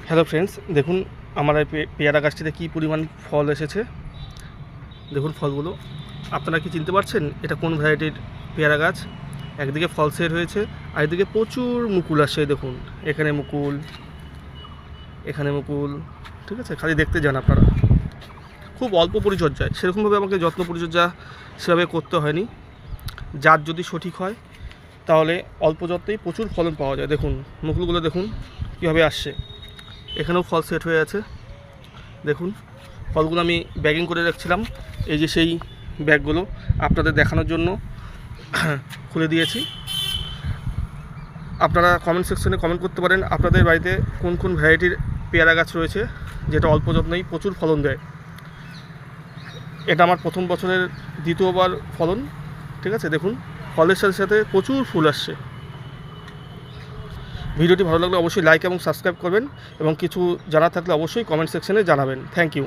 Hello friends, দেখুন আমার এই পেয়ারা গাছটিতে কী পরিমাণ ফল এসেছে। দেখুন ফলগুলো, আপনারা কি চিনতে পারছেন এটা কোন ভ্যারাইটির পেয়ারা গাছ? একদিকে ফল সেট হয়েছে, আর একদিকে প্রচুর মুকুল আসছে। দেখুন এখানে মুকুল, এখানে মুকুল, ঠিক আছে। খালি দেখতে যান আপনারা। খুব অল্প পরিচর্যায়, সেরকমভাবে আমাকে যত্ন পরিচর্যা সেভাবে করতে হয়নি। জাত যদি সঠিক হয় তাহলে অল্প যত্নেই প্রচুর ফলন পাওয়া যায়। দেখুন মুকুলগুলো দেখুন কীভাবে আসছে। এখানেও ফল সেট হয়ে আছে। দেখুন ফলগুলো আমি ব্যাগিং করে রাখছিলাম, এই যে সেই ব্যাগগুলো আপনাদের দেখানোর জন্য খুলে দিয়েছি। আপনারা কমেন্ট সেকশনে কমেন্ট করতে পারেন আপনাদের বাড়িতে কোন কোন ভ্যারাইটির পেয়ারা গাছ রয়েছে যেটা অল্প যত্নেই প্রচুর ফলন দেয়। এটা আমার প্রথম বছরের দ্বিতীয়বার ফলন, ঠিক আছে। দেখুন ফলের সাথে সাথে প্রচুর ফুল আসছে। ভিডিওটি ভালো লাগলে অবশ্যই লাইক এবং সাবস্ক্রাইব করবেন, এবং কিছু জানা থাকলে অবশ্যই কমেন্ট সেকশনে জানাবেন। Thank you.